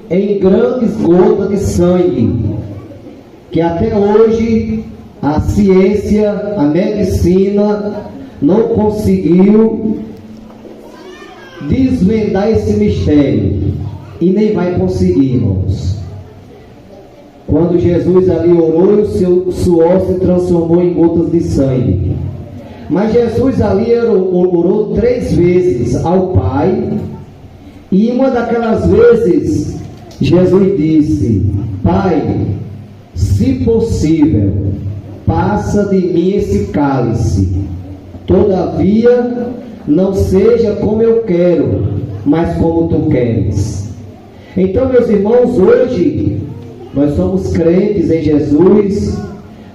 em grandes gotas de sangue, que até hoje a ciência, a medicina não conseguiu desvendar esse mistério, e nem vai conseguir, irmãos. Quando Jesus ali orou, o seu suor se transformou em gotas de sangue. Mas Jesus ali orou 3 vezes ao Pai, e uma daquelas vezes Jesus disse: Pai, se possível, passa de mim esse cálice, todavia não seja como eu quero, mas como tu queres. Então, meus irmãos, hoje nós somos crentes em Jesus,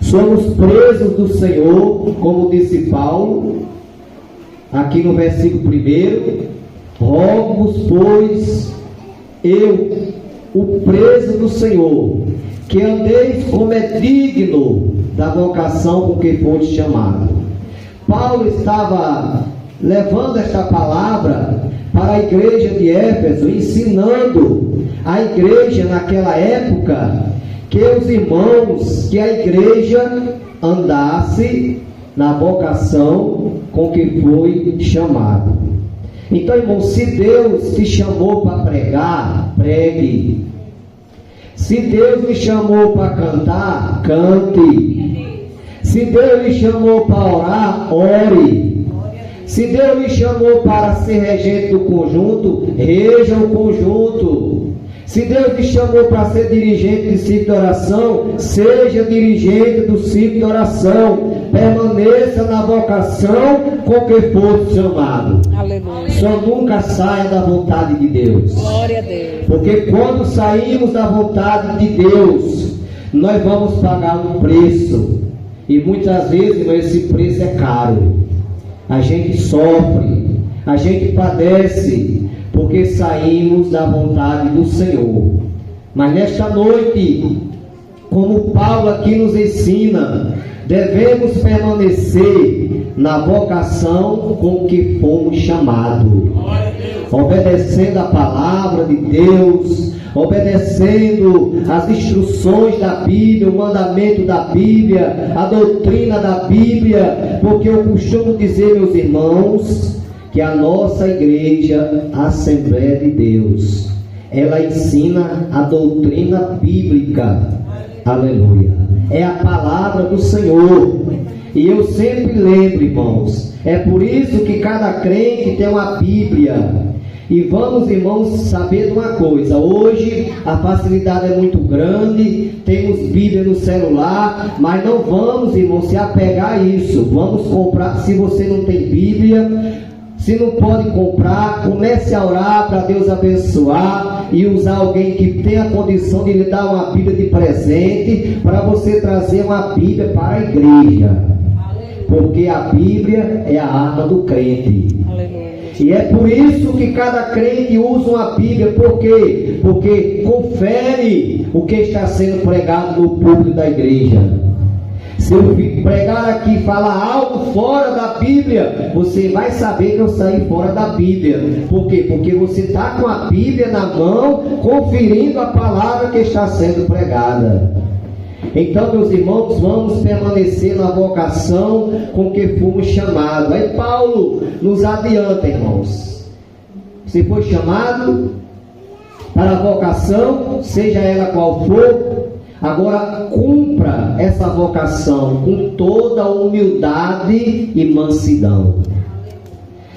somos presos do Senhor, como disse Paulo, aqui no versículo 1, rogo-vos, pois, eu, o preso do Senhor, que andeis como é digno da vocação com que foste chamado. Paulo estava levando esta palavra para a igreja de Éfeso, ensinando a igreja naquela época que os irmãos, que a igreja andasse na vocação com que foi chamado. Então, irmão, se Deus te chamou para pregar, pregue. Se Deus lhe chamou para cantar, cante. Se Deus lhe chamou para orar, ore. Se Deus lhe chamou para ser regente do conjunto, reja o conjunto. Se Deus lhe chamou para ser dirigente de ciclo de oração, seja dirigente do ciclo de oração. Permaneça na vocação com que fosse chamado. Aleluia. Só nunca saia da vontade de Deus. Glória a Deus. Porque quando saímos da vontade de Deus, nós vamos pagar um preço. E muitas vezes esse preço é caro. A gente sofre, a gente padece, porque saímos da vontade do Senhor. Mas nesta noite, como Paulo aqui nos ensina, devemos permanecer na vocação com que fomos chamados, obedecendo a palavra de Deus, obedecendo as instruções da Bíblia, o mandamento da Bíblia, a doutrina da Bíblia, porque eu costumo dizer, meus irmãos, que a nossa igreja, a Assembleia de Deus, ela ensina a doutrina bíblica. Aleluia. É a palavra do Senhor. E eu sempre lembro, irmãos, é por isso que cada crente tem uma Bíblia. E vamos, irmãos, saber de uma coisa: hoje a facilidade é muito grande, temos Bíblia no celular, mas não vamos, irmãos, se apegar a isso. Vamos comprar. Se você não tem Bíblia, se não pode comprar, comece a orar para Deus abençoar e usar alguém que tenha a condição de lhe dar uma Bíblia de presente, para você trazer uma Bíblia para a igreja. Porque a Bíblia é a arma do crente. Aleluia. E é por isso que cada crente usa uma Bíblia. Por quê? Porque confere o que está sendo pregado no púlpito da igreja. Se eu pregar aqui e falar algo fora da Bíblia, você vai saber que eu saí fora da Bíblia. Por quê? Porque você está com a Bíblia na mão, conferindo a palavra que está sendo pregada. Então, meus irmãos, vamos permanecer na vocação com que fomos chamados. Aí Paulo nos adianta, irmãos. Você foi chamado para a vocação, seja ela qual for. Agora cumpra essa vocação com toda humildade e mansidão.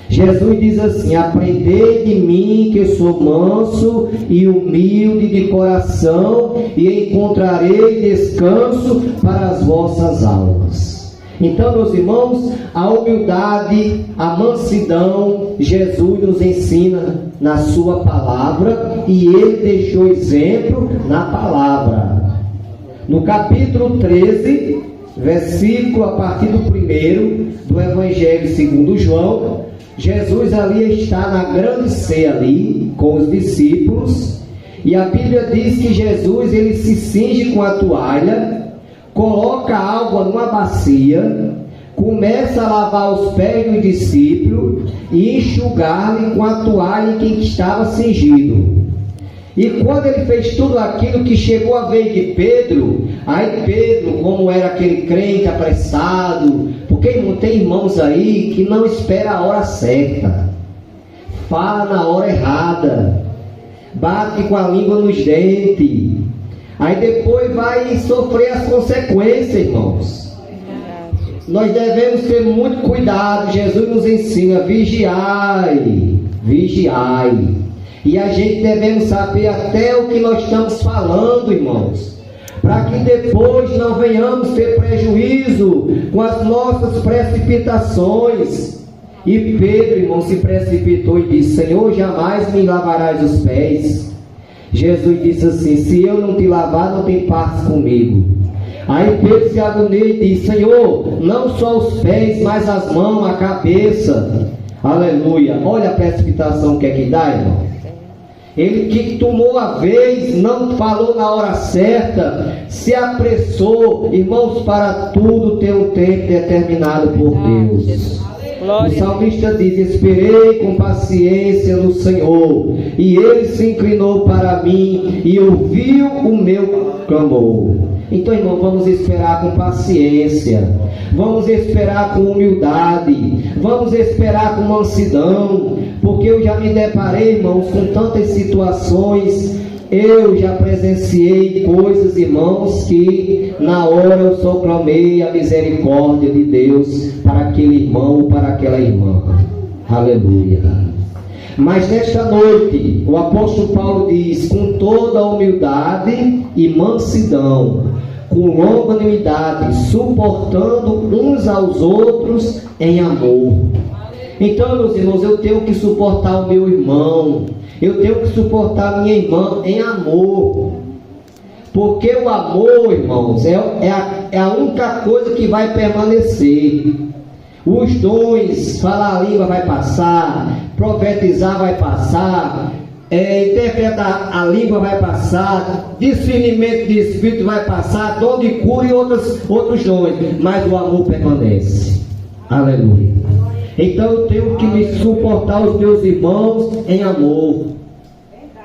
Jesus diz assim: aprendei de mim, que sou manso e humilde de coração, e encontrarei descanso para as vossas almas. Então, meus irmãos, a humildade, a mansidão, Jesus nos ensina na sua palavra, e ele deixou exemplo na palavra. No capítulo 13, versículo a partir do 1 do Evangelho segundo João, Jesus ali está na grande ceia ali com os discípulos, e a Bíblia diz que Jesus ele se cinge com a toalha, coloca água numa bacia, começa a lavar os pés do discípulo e enxugar-lhe com a toalha em que estava cingido. E quando ele fez tudo aquilo, que chegou a vez de Pedro, aí Pedro, como era aquele crente apressado, porque irmão, tem irmãos aí que não espera a hora certa, fala na hora errada, bate com a língua nos dentes, aí depois vai sofrer as consequências, irmãos. Nós devemos ter muito cuidado. Jesus nos ensina: vigiai, vigiai. E a gente devemos saber até o que nós estamos falando, irmãos, para que depois não venhamos ter prejuízo com as nossas precipitações. E Pedro, irmão, se precipitou e disse: Senhor, jamais me lavarás os pés. Jesus disse assim: se eu não te lavar, não tem parte comigo. Aí Pedro se agoniou e disse: Senhor, não só os pés, mas as mãos, a cabeça. Aleluia. Olha a precipitação que é que dá, irmão. Ele que tomou a vez, não falou na hora certa, se apressou. Irmãos, para tudo tem um tempo determinado por Deus. O salmista diz: esperei com paciência no Senhor, e Ele se inclinou para mim e ouviu o meu clamor. Então, irmão, vamos esperar com paciência, vamos esperar com humildade, vamos esperar com mansidão, porque eu já me deparei, irmãos, com tantas situações. Eu já presenciei coisas, irmãos, que na hora eu só clamei a misericórdia de Deus para aquele irmão ou para aquela irmã. Aleluia. Mas nesta noite, o apóstolo Paulo diz: com toda a humildade e mansidão, com longanimidade, suportando uns aos outros em amor. Então, meus irmãos, eu tenho que suportar o meu irmão, eu tenho que suportar a minha irmã em amor, porque o amor, irmãos, é a única coisa que vai permanecer. Os dons, falar a língua vai passar, profetizar vai passar, interpretar a língua vai passar, discernimento de espírito vai passar, dom de cura e outros dons, mas o amor permanece. Aleluia. Então eu tenho que me suportar os meus irmãos em amor,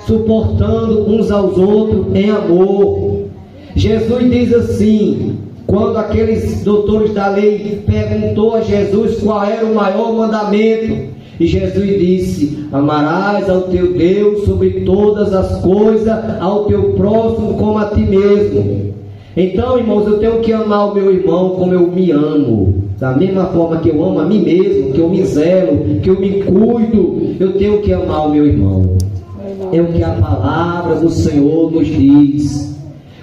suportando uns aos outros em amor. Jesus diz assim, quando aqueles doutores da lei perguntou a Jesus qual era o maior mandamento, e Jesus disse: amarás ao teu Deus sobre todas as coisas, ao teu próximo como a ti mesmo. Então, irmãos, eu tenho que amar o meu irmão como eu me amo, da mesma forma que eu amo a mim mesmo, que eu me zelo, que eu me cuido. Eu tenho que amar o meu irmão. É o que a palavra do Senhor nos diz.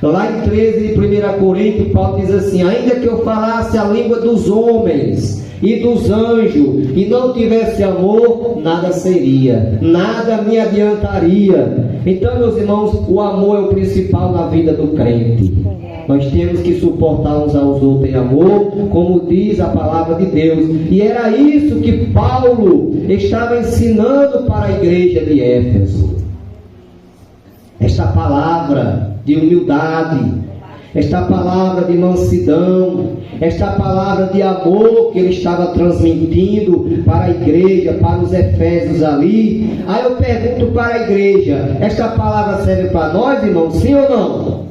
Lá em 13, em 1 Coríntios, Paulo diz assim: ainda que eu falasse a língua dos homens e dos anjos, e não tivesse amor, nada seria, nada me adiantaria. Então, meus irmãos, o amor é o principal na vida do crente. Nós temos que suportar uns aos outros em amor, como diz a palavra de Deus. E era isso que Paulo estava ensinando para a igreja de Éfeso. Esta palavra de humildade, esta palavra de mansidão, esta palavra de amor que ele estava transmitindo para a igreja, para os efésios ali. Aí eu pergunto para a igreja: esta palavra serve para nós, irmãos? Sim ou não?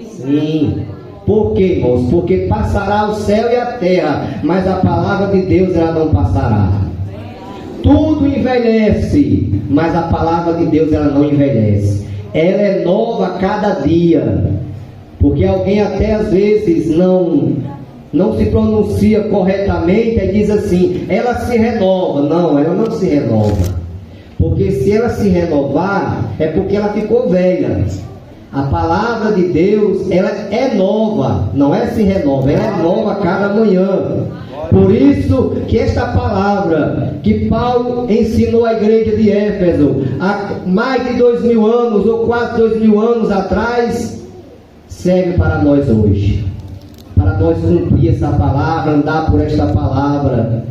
Sim. Por quê, irmãos? Porque passará o céu e a terra, mas a palavra de Deus ela não passará. Tudo envelhece, mas a palavra de Deus ela não envelhece. Ela é nova a cada dia. Porque alguém até às vezes não se pronuncia corretamente e diz assim: ela se renova. Não, ela não se renova. Porque se ela se renovar, é porque ela ficou velha. A palavra de Deus, ela é nova, não é se renova, ela é nova a cada manhã. Por isso que esta palavra que Paulo ensinou à igreja de Éfeso há mais de 2000 anos, ou quase 2000 anos atrás, serve para nós hoje, para nós cumprir essa palavra, andar por esta palavra.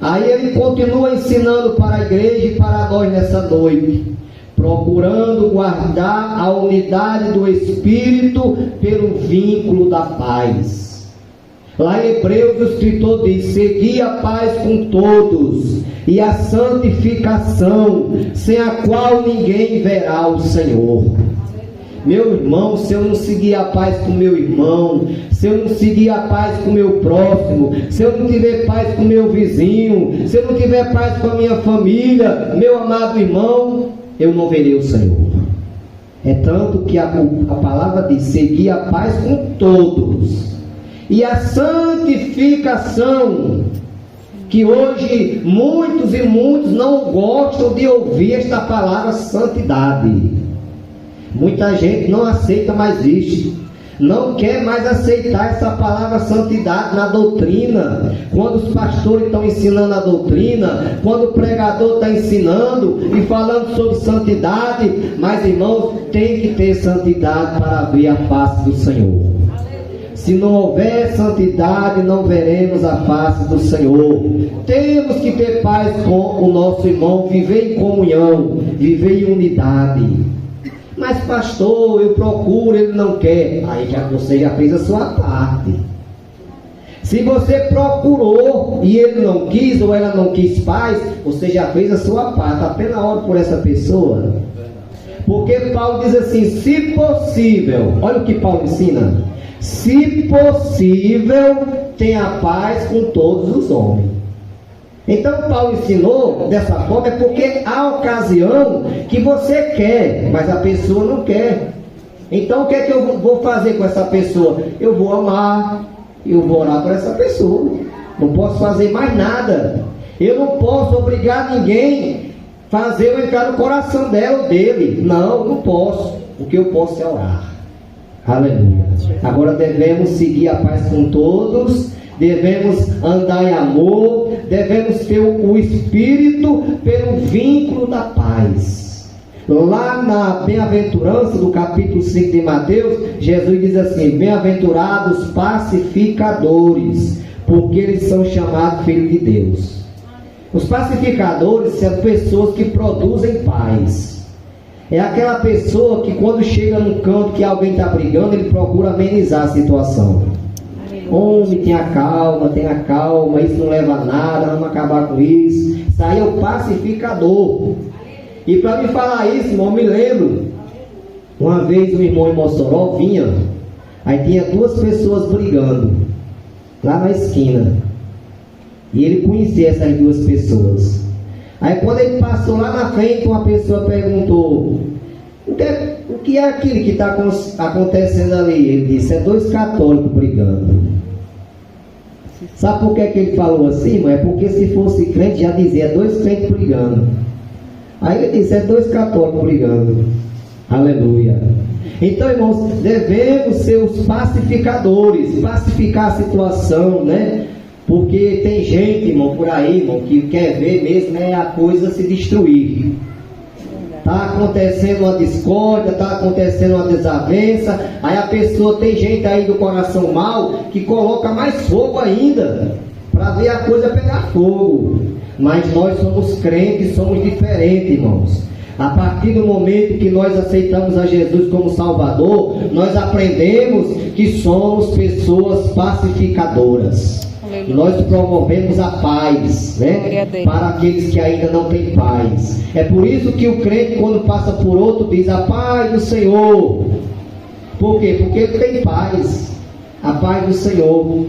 Aí ele continua ensinando para a igreja e para nós nessa noite, procurando guardar a unidade do Espírito pelo vínculo da paz. Lá em Hebreus o escritor diz: segui a paz com todos e a santificação, sem a qual ninguém verá o Senhor. Meu irmão, se eu não seguir a paz com meu irmão, se eu não seguir a paz com meu próximo, se eu não tiver paz com meu vizinho, se eu não tiver paz com a minha família, meu amado irmão, eu não verei o Senhor. É tanto que a palavra diz: seguir a paz com todos e a santificação, que hoje muitos e muitos não gostam de ouvir esta palavra santidade. Muita gente não aceita mais isso, não quer mais aceitar essa palavra santidade na doutrina. Quando os pastores estão ensinando a doutrina, quando o pregador está ensinando e falando sobre santidade, mas irmãos, tem que ter santidade para ver a face do Senhor. Se não houver santidade, não veremos a face do Senhor. Temos que ter paz com o nosso irmão, viver em comunhão, viver em unidade. Mas pastor, eu procuro, ele não quer. Aí você já fez a sua parte. Se você procurou e ele não quis, ou ela não quis paz, você já fez a sua parte. Apenas ore por essa pessoa. Porque Paulo diz assim: se possível, olha o que Paulo ensina: se possível, tenha paz com todos os homens. Então Paulo ensinou dessa forma, é porque há ocasião que você quer, mas a pessoa não quer. Então o que é que eu vou fazer com essa pessoa? Eu vou amar, eu vou orar por essa pessoa. Não posso fazer mais nada. Eu não posso obrigar ninguém a fazer eu entrar no coração dela ou dele. Não posso. O que eu posso é orar. Aleluia. Agora devemos seguir a paz com todos, devemos andar em amor, devemos ter o Espírito pelo vínculo da paz. Lá na bem-aventurança do capítulo 5 de Mateus, Jesus diz assim: bem-aventurados pacificadores, porque eles são chamados filhos de Deus. Os pacificadores são pessoas que produzem paz. É aquela pessoa que quando chega num canto que alguém está brigando, ele procura amenizar a situação. Homem, tenha calma, isso não leva a nada, vamos acabar com isso. Isso aí é o pacificador. E para me falar isso, irmão, eu me lembro, uma vez um irmão em Mossoró vinha, aí tinha duas pessoas brigando, lá na esquina. E ele conhecia essas duas pessoas. Aí quando ele passou lá na frente, uma pessoa perguntou: o que é aquilo que está acontecendo ali? Ele disse: é dois católicos brigando. Sabe por que ele falou assim, irmão? É porque se fosse crente já dizia: é dois crentes brigando. Aí ele disse: é dois católicos brigando. Aleluia. Então, irmãos, devemos ser os pacificadores, pacificar a situação, né? Porque tem gente, irmão, por aí, irmão, que quer ver mesmo a coisa se destruir. Está acontecendo uma discórdia, está acontecendo uma desavença, aí a pessoa, tem gente aí do coração mau que coloca mais fogo ainda, para ver a coisa pegar fogo. Mas nós somos crentes, somos diferentes, irmãos. A partir do momento que nós aceitamos a Jesus como Salvador, nós aprendemos que somos pessoas pacificadoras. Nós promovemos a paz, né? Para aqueles que ainda não têm paz. É por isso que o crente, quando passa por outro, diz: a paz do Senhor. Por quê? Porque ele tem paz. A paz do Senhor.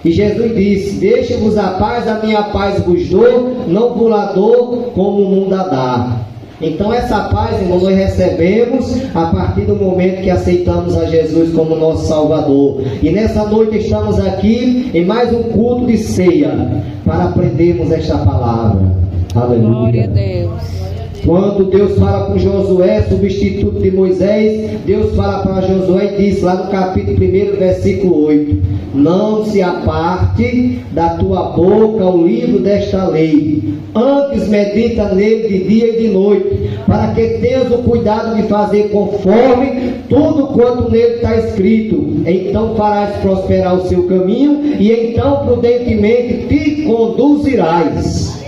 E Jesus disse: deixe-vos a paz, a minha paz vos dou, não vos la dou como o mundo a dá. Então essa paz, irmão, nós recebemos a partir do momento que aceitamos a Jesus como nosso Salvador. E nessa noite estamos aqui em mais um culto de ceia para aprendermos esta palavra. Aleluia. Glória a Deus. Quando Deus fala com Josué, substituto de Moisés, Deus fala para Josué e diz lá no capítulo 1, versículo 8: não se aparte da tua boca o livro desta lei, antes medita nele de dia e de noite, para que tenhas o cuidado de fazer conforme tudo quanto nele está escrito. Então farás prosperar o seu caminho, e então prudentemente te conduzirás.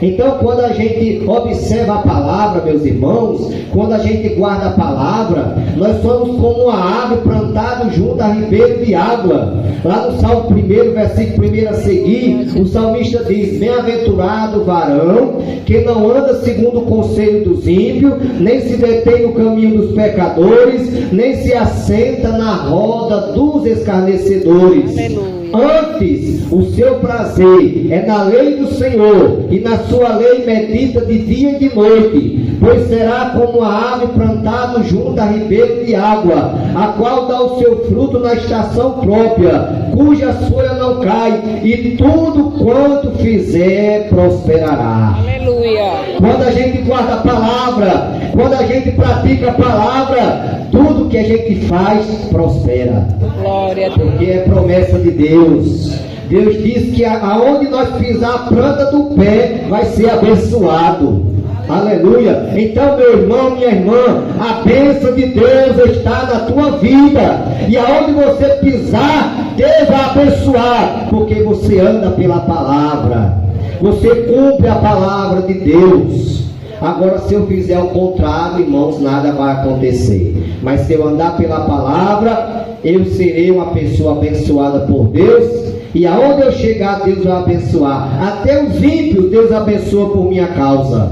Então, quando a gente observa a palavra, meus irmãos, quando a gente guarda a palavra, nós somos como uma árvore plantada junto a ribeiro de água. Lá no Salmo 1, versículo 1 a seguir, o salmista diz: bem-aventurado o varão que não anda segundo o conselho dos ímpios, nem se detém no caminho dos pecadores, nem se assenta na roda dos escarnecedores. Aleluia. Antes, o seu prazer é na lei do Senhor, e na sua lei medita de dia e de noite, pois será como a árvore plantada junto a ribeiro de água, a qual dá o seu fruto na estação própria, cuja folha não cai, e tudo quanto fizer prosperará. Aleluia. Quando a gente guarda a palavra, quando a gente pratica a palavra, tudo que a gente faz prospera. Glória a Deus. Porque é promessa de Deus. Deus diz que aonde nós pisar a planta do pé, vai ser abençoado. Aleluia. Então, meu irmão, minha irmã, a bênção de Deus está na tua vida. E aonde você pisar, Deus vai abençoar. Porque você anda pela palavra. Você cumpre a palavra de Deus. Agora, se eu fizer o contrário, irmãos, nada vai acontecer. Mas se eu andar pela palavra, eu serei uma pessoa abençoada por Deus. E aonde eu chegar, Deus vai abençoar. Até os ímpios, Deus abençoa por minha causa.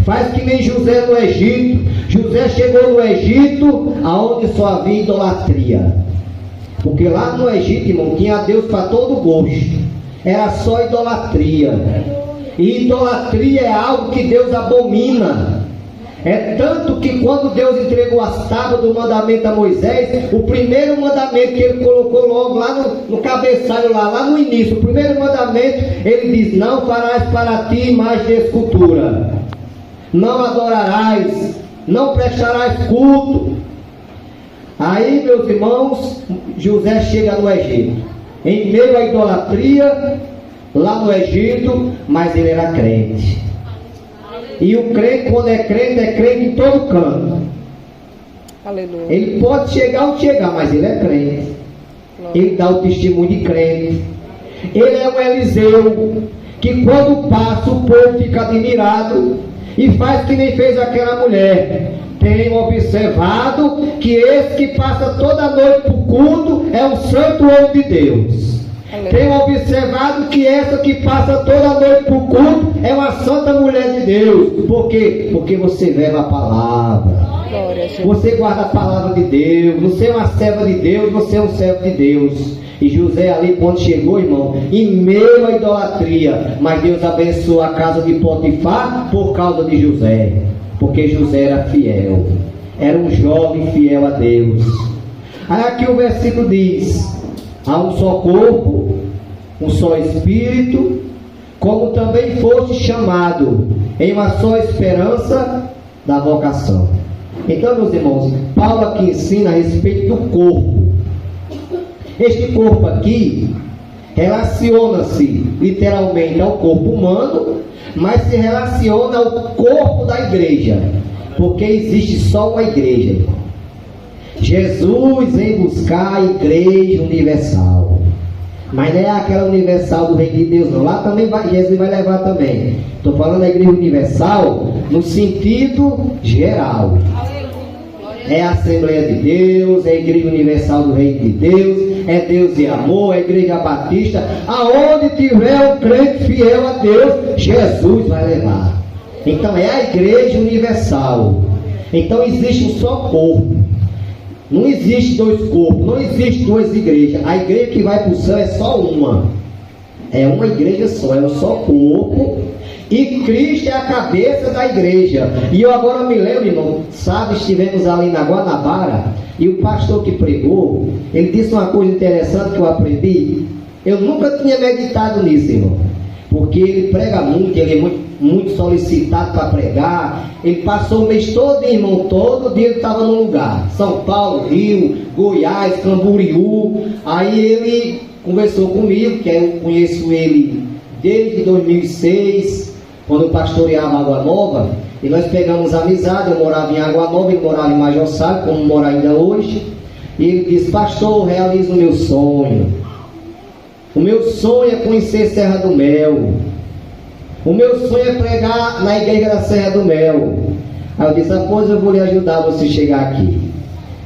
Faz que nem José no Egito. José chegou no Egito, aonde só havia idolatria. Porque lá no Egito, irmão, tinha Deus para todo gosto. Era só idolatria. E idolatria é algo que Deus abomina. É tanto que quando Deus entregou as tábuas do mandamento a Moisés, o primeiro mandamento que ele colocou logo lá no cabeçalho, lá no início, o primeiro mandamento, ele diz: não farás para ti imagem de escultura, não adorarás, não prestarás culto. Aí, meus irmãos, José chega no Egito, em meio à idolatria, lá no Egito, mas ele era crente. E o crente, quando é crente em todo canto. Aleluia. Ele pode chegar ou chegar, mas ele é crente. Ele dá o testemunho de crente. Ele é um Eliseu, que quando passa o povo fica admirado, e faz que nem fez aquela mulher. Tenho observado que esse que passa toda noite para o culto é um santo homem de Deus. Tenho observado que essa que passa toda noite para o culto é uma santa mulher de Deus. Por quê? Porque você leva a palavra. Você guarda a palavra de Deus. Você é uma serva de Deus. Você é um servo de Deus. E José ali, quando chegou, irmão, em meio à idolatria, mas Deus abençoou a casa de Potifar por causa de José. Porque José era fiel. Era um jovem fiel a Deus. Aí aqui o versículo diz: há um só corpo, um só Espírito, como também foste chamado em uma só esperança da vocação. Então, meus irmãos, Paulo aqui ensina a respeito do corpo. Este corpo aqui relaciona-se literalmente ao corpo humano, mas se relaciona ao corpo da igreja, porque existe só uma igreja. Jesus vem buscar a igreja universal, mas não é aquela universal do reino de Deus, não. Lá também Jesus vai levar também. Estou falando da igreja universal no sentido geral. É a Assembleia de Deus, é a igreja universal do reino de Deus, é Deus e amor, é a igreja batista. Aonde tiver um crente fiel a Deus, Jesus vai levar. Então é a igreja universal. Então existe um só corpo. Não existe dois corpos, não existe duas igrejas. A igreja que vai para o céu é só uma. É uma igreja só, é um só corpo. E Cristo é a cabeça da igreja. E eu agora me lembro, irmão, sabe, estivemos ali na Guanabara, e o pastor que pregou, ele disse uma coisa interessante que eu aprendi. Eu nunca tinha meditado nisso, irmão, porque ele prega muito, ele é muito solicitado para pregar. Ele passou o mês todo, irmão, todo dia ele estava num lugar, São Paulo, Rio, Goiás, Camboriú. Aí ele conversou comigo, que eu conheço ele desde 2006, quando eu pastoreava Água Nova, e nós pegamos amizade. Eu morava em Água Nova, ele morava em Major Salles, como mora ainda hoje. E ele disse: pastor, realiza o meu sonho. O meu sonho é conhecer Serra do Mel. O meu sonho é pregar na igreja da Serra do Mel. Aí eu disse, após eu vou lhe ajudar você chegar aqui.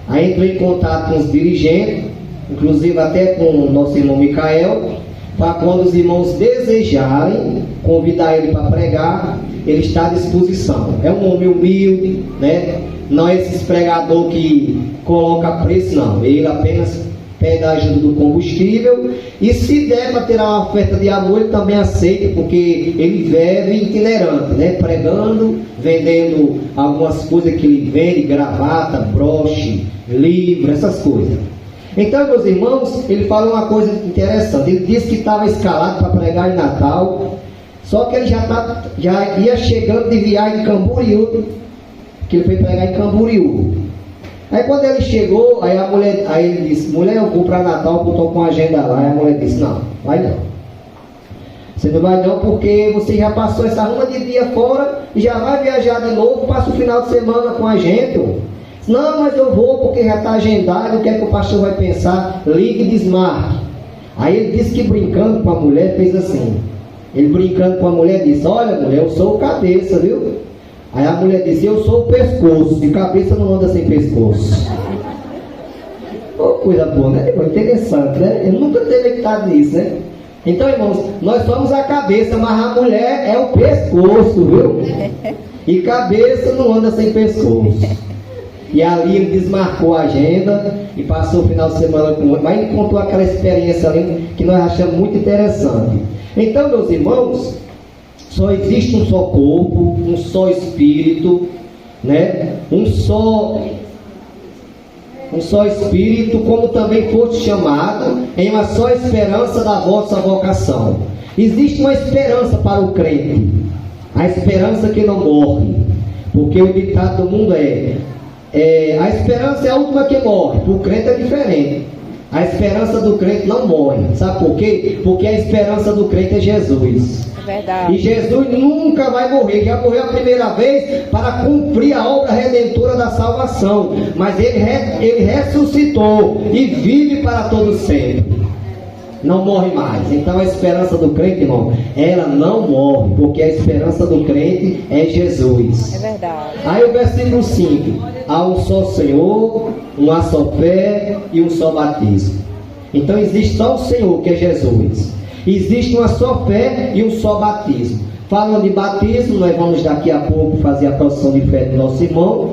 Aí entrei em contato com os dirigentes, inclusive até com o nosso irmão Micael, para quando os irmãos desejarem convidar ele para pregar, ele está à disposição. É um homem humilde, né? Não é esse pregador que coloca preço, não. Ele apenas pede a ajuda do combustível, e se der para ter uma oferta de amor, ele também aceita, porque ele vive itinerante, né? Pregando, vendendo algumas coisas que ele vende, gravata, broche, livro, essas coisas. Então, meus irmãos, ele falou uma coisa interessante. Ele disse que estava escalado para pregar em Natal, só que ele já ia chegando de viagem em Camboriú, que ele foi pregar em Camboriú. Aí quando ele chegou, aí ele disse, mulher, eu vou para Natal, eu estou com a agenda lá. Aí a mulher disse, não, vai não. Você não vai não, porque você já passou essa ruma de dia fora e já vai viajar de novo, passa o final de semana com a gente. Não, mas eu vou porque já está agendado, o que é que o pastor vai pensar? Ligue e desmarque. Aí ele disse que brincando com a mulher, fez assim. Ele brincando com a mulher disse, olha mulher, eu sou o cabeça, viu? Aí a mulher disse, eu sou o pescoço, de cabeça não anda sem pescoço. Oh, coisa boa, né? Interessante, né? Eu nunca tinha meditado nisso, né? Então, irmãos, nós somos a cabeça, mas a mulher é o pescoço, viu? E cabeça não anda sem pescoço. E ali ele desmarcou a agenda e passou o final de semana com ele, mas ele contou aquela experiência ali que nós achamos muito interessante. Então, meus irmãos, só existe um só corpo, um só espírito, né? Um só espírito, como também foste chamado, em uma só esperança da vossa vocação. Existe uma esperança para o crente, a esperança que não morre, porque o ditado do mundo a esperança é a última que morre. Para o crente é diferente. A esperança do crente não morre. Sabe por quê? Porque a esperança do crente é Jesus. É verdade. E Jesus nunca vai morrer. Já morreu a primeira vez para cumprir a obra redentora da salvação. Mas ele ressuscitou e vive para todo sempre. Não morre mais. Então a esperança do crente, irmão, ela não morre, porque a esperança do crente é Jesus. É verdade. Aí o versículo 5: há um só Senhor, uma só fé e um só batismo. Então existe só o Senhor, que é Jesus. Existe uma só fé e um só batismo. Falando de batismo, nós vamos daqui a pouco fazer a profissão de fé do nosso irmão.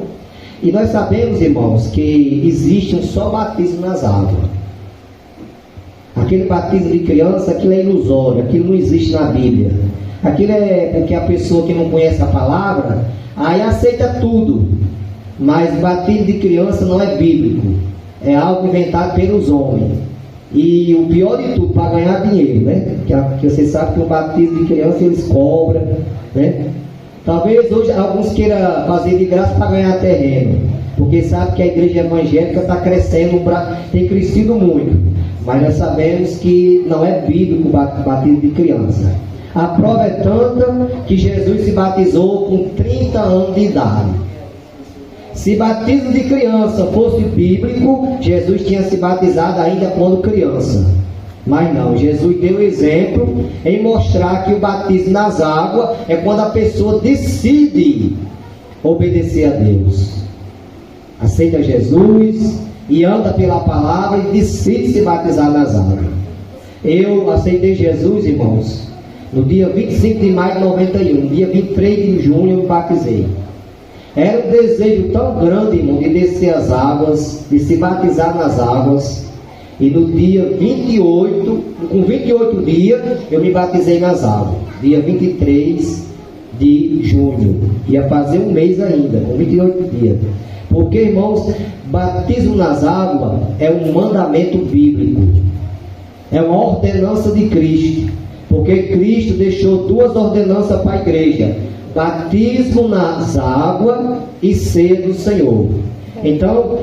E nós sabemos, irmãos, que existe um só batismo nas águas. Aquele batismo de criança, aquilo é ilusório, aquilo não existe na Bíblia. Aquilo é porque a pessoa que não conhece a palavra, aí aceita tudo. Mas batismo de criança não é bíblico. É algo inventado pelos homens. E o pior de tudo, para ganhar dinheiro, né? Que você sabe que o batismo de criança eles cobram, né? Talvez hoje alguns queiram fazer de graça para ganhar terreno. Porque sabe que a igreja evangélica está crescendo, tem crescido muito. Mas nós sabemos que não é bíblico o batismo de criança. A prova é tanta que Jesus se batizou com 30 anos de idade. Se batismo de criança fosse bíblico, Jesus tinha se batizado ainda quando criança. Mas não, Jesus deu exemplo em mostrar que o batismo nas águas é quando a pessoa decide obedecer a Deus. Aceita Jesus e anda pela palavra e decide se batizar nas águas. Eu aceitei Jesus, irmãos, no dia 25 de maio de 91, dia 23 de junho eu me batizei. Era um desejo tão grande, irmão, de descer as águas, de se batizar nas águas. E no dia 28, com 28 dias, eu me batizei nas águas. Dia 23 de junho. Ia fazer um mês ainda, com 28 dias. Porque, irmãos, batismo nas águas é um mandamento bíblico. É uma ordenança de Cristo. Porque Cristo deixou duas ordenanças para a igreja: batismo nas águas e ceia do Senhor. Então,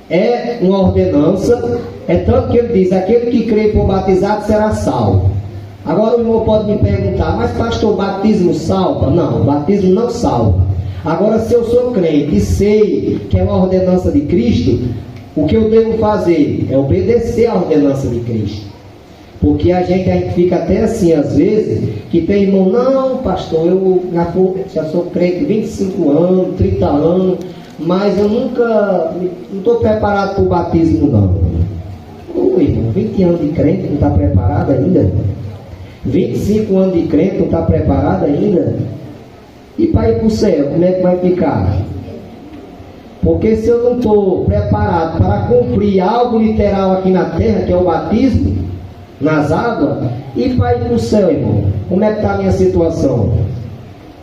é uma ordenança. É tanto que ele diz: aquele que crê e for batizado será salvo. Agora o irmão pode me perguntar: mas pastor, batismo salva? Não, batismo não salva. Agora, se eu sou crente e sei que é uma ordenança de Cristo, o que eu devo fazer é obedecer à ordenança de Cristo. Porque a gente fica até assim, às vezes, que tem irmão, não, pastor, eu já sou crente 25 anos, 30 anos, mas eu não estou preparado para o batismo, não. Ô irmão, 20 anos de crente, não está preparado ainda? 25 anos de crente, não está preparado ainda? E para ir para o céu, como é que vai ficar? Porque se eu não estou preparado para cumprir algo literal aqui na terra, que é o batismo, nas águas, e para ir para o céu, irmão, como é que está a minha situação?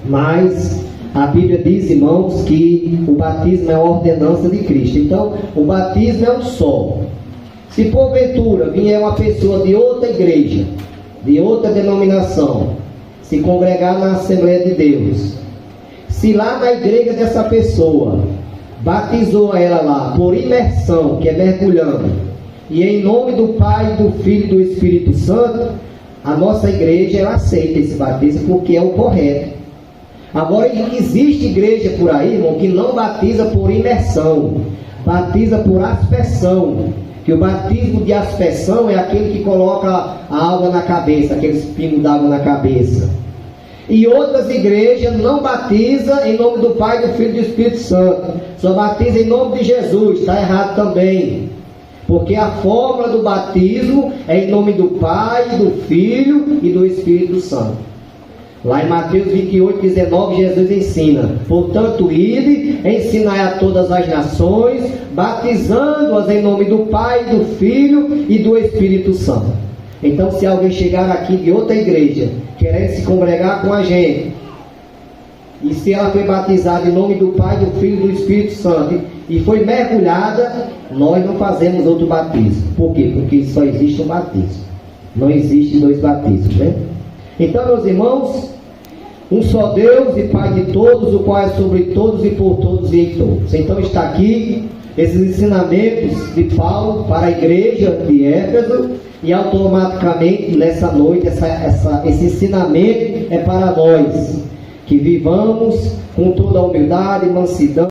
Mas a Bíblia diz, irmãos, que o batismo é a ordenança de Cristo. Então, o batismo é um só. Se porventura vier uma pessoa de outra igreja, de outra denominação, se congregar na Assembleia de Deus, se lá na igreja dessa pessoa batizou ela lá por imersão, que é mergulhando, e em nome do Pai, do Filho e do Espírito Santo, a nossa igreja ela aceita esse batismo porque é o correto. Agora, existe igreja por aí, irmão, que não batiza por imersão, batiza por aspersão. Que o batismo de aspersão é aquele que coloca a água na cabeça, aqueles pingos d'água na cabeça. E outras igrejas não batizam em nome do Pai, do Filho e do Espírito Santo, só batiza em nome de Jesus. Está errado também, porque a fórmula do batismo é em nome do Pai, do Filho e do Espírito Santo. Lá em Mateus 28, 19, Jesus ensina: portanto, ide, ensinai a todas as nações, batizando-as em nome do Pai, do Filho e do Espírito Santo. Então, se alguém chegar aqui de outra igreja, querendo se congregar com a gente, e se ela foi batizada em nome do Pai, do Filho e do Espírito Santo, e foi mergulhada, nós não fazemos outro batismo. Por quê? Porque só existe um batismo. Não existe dois batismos, né? Então, meus irmãos, um só Deus e Pai de todos, o qual é sobre todos e por todos e em todos. Então está aqui esses ensinamentos de Paulo para a igreja de Éfeso, e automaticamente nessa noite esse ensinamento é para nós, que vivamos com toda a humildade e mansidão.